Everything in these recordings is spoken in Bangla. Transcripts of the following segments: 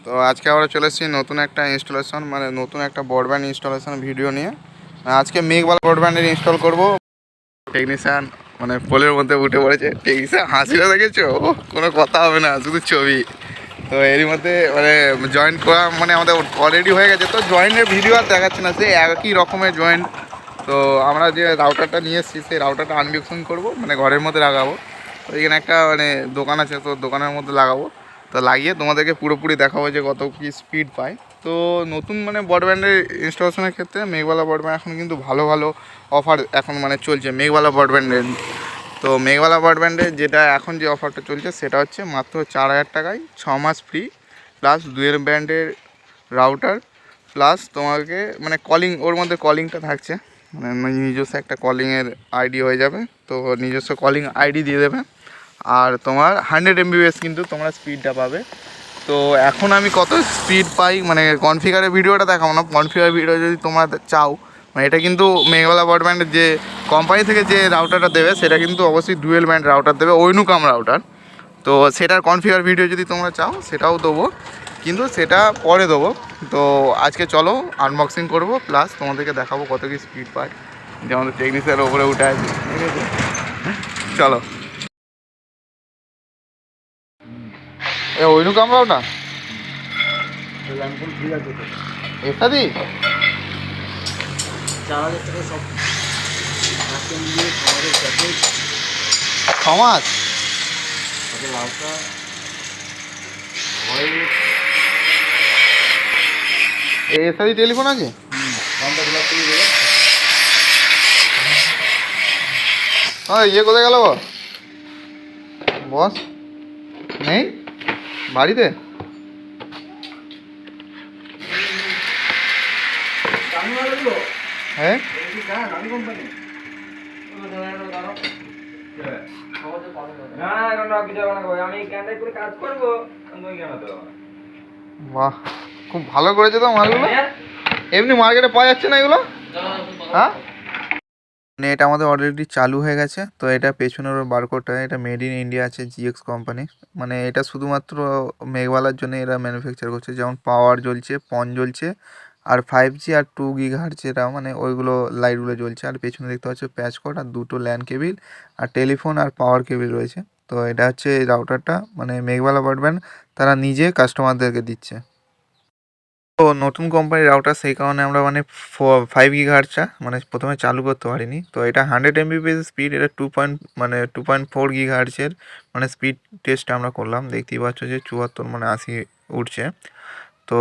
তো আজকে আমরা চলে এসেছি নতুন একটা ইনস্টলেশন মানে নতুন একটা ব্রডব্যান্ড ইনস্টলেশন ভিডিও নিয়ে। আজকে মেঘবালা ব্রডব্যান্ডের ইনস্টল করব। টেকনিশিয়ান মানে পোলের মধ্যে উঠে পড়েছে। টেকনিশিয়ান হাসিটা দেখেছো, কোনো কথা হবে না, শুধু ছবি। তো এরই মধ্যে মানে জয়েন্ট করা মানে আমাদের অলরেডি হয়ে গেছে। তো জয়েন্টের ভিডিও আর দেখাচ্ছে না, সে একই রকমের জয়েন্ট। তো আমরা যে রাউটারটা নিয়ে এসেছি সেই রাউটারটা আনবক্সিং করব, মানে ঘরের মধ্যে লাগাবো। তো এখানে একটা মানে দোকান আছে, তো দোকানের মধ্যে লাগাবো। তো লাগিয়ে তোমাদেরকে পুরোপুরি দেখাবো যে কত কী স্পিড পায়। তো নতুন মানে ব্রডব্যান্ডের ইনস্টলেশনের ক্ষেত্রে মেঘবালা ব্রডব্যান্ড এখন কিন্তু ভালো ভালো অফার এখন মানে চলছে মেঘবালা ব্রডব্যান্ডের। তো মেঘবালা ব্রডব্যান্ডের যেটা এখন যে অফারটা চলছে সেটা হচ্ছে মাত্র 4,000 টাকায় 6 মাস ফ্রি, প্লাস ডুয়েল ব্যান্ডের রাউটার, প্লাস তোমাকে মানে কলিং, ওর মধ্যে কলিংটা থাকছে, মানে নিজস্ব একটা কলিংয়ের আইডি হয়ে যাবে। তো নিজস্ব কলিং আইডি দিয়ে দেবে, আর তোমার 100 MBPS কিন্তু তোমরা স্পিডটা পাবে। তো এখন আমি কত স্পিড পাই মানে কনফিগারের ভিডিওটা দেখাবো না, কনফিগার ভিডিও যদি তোমরা চাও মানে এটা কিন্তু মেঘবালা ব্রডব্যান্ডের যে কোম্পানি থেকে যে রাউটারটা দেবে সেটা কিন্তু অবশ্যই ডুয়েল ব্যান্ড রাউটার দেবে, ওইনুকাম রাউটার। তো সেটার কনফিগার ভিডিও যদি তোমরা চাও সেটাও দেবো, কিন্তু সেটা পরে দেবো। তো আজকে চলো আনবক্সিং করবো, প্লাস তোমাদেরকে দেখাবো কত কি স্পিড পায়। যে আমাদের টেকনিশিয়ানের ওপরে উঠে আছে, ঠিক আছে? চলো। ওইনুকাম রাউটার এটা দি 4,000 টাকা সব মিলিয়ে 6,000 প্যাকেজ 6 মাস। লাউটা এর সাথে টেলিফোন আছে। হ্যাঁ, ইয়ে কোথায় গেল বস? নেই বাড়িতে? হ্যাঁ, বাহ, খুব ভালো করেছে তো মালগুলো। এমনি মার্কেটে পাওয়া যাচ্ছে না এগুলো। হ্যাঁ, নেট আমাদের অলরেডি চালু হয়ে গেছে। তো এটা পেছনের বারকোডটা, এটা মেড ইন ইন্ডিয়া আছে, জিএক্স কোম্পানি। মানে এটা শুধুমাত্র মেঘবালার জন্য এরা ম্যানুফ্যাকচার করছে। যেমন পাওয়ার জ্বলছে, পন জ্বলছে, আর 5G আর 2 GHz যেটা মানে ওইগুলো লাইটগুলো জ্বলছে। আর পেছনে দেখতে পাচ্ছ প্যাচ কোড আর দুটো ল্যান কেবিল আর টেলিফোন আর পাওয়ার কেবিল রয়েছে। তো এটা হচ্ছে এই রাউটারটা মানে মেঘবালা ব্রডব্যান্ড তারা নিজে কাস্টমারদেরকে দিচ্ছে। তো নতুন কোম্পানির রাউটার, সেই কারণে আমরা মানে 5 GHz মানে প্রথমে চালু করতে পারিনি। তো এটা 100 MBPS স্পিড, এটা 2.4 GHz মানে স্পিড টেস্ট আমরা করলাম। দেখতেই পাচ্ছ যে 74 মানে 80 উঠছে। তো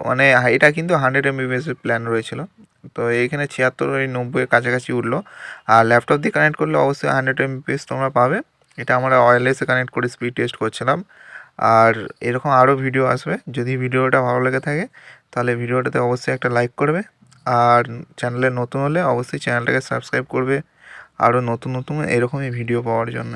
মানে এটা কিন্তু 100 MBPS প্ল্যান রয়েছিল। তো এইখানে 76 ওই 90 কাছাকাছি উঠলো। আর ল্যাপটপ দিয়ে কানেক্ট করলে অবশ্যই 100 MBPS তোমরা পাবে। এটা আমরা ওয়্যারলেসে কানেক্ট করে স্পিড টেস্ট করছিলাম। আর এরকম আরও ভিডিও আসবে। যদি ভিডিওটা ভালো লেগে থাকে তাহলে ভিডিওটাতে অবশ্যই একটা লাইক করবে, আর চ্যানেলে নতুন হলে অবশ্যই চ্যানেলটাকে সাবস্ক্রাইব করবে আরও নতুন নতুন এরকমই ভিডিও পাওয়ার জন্য।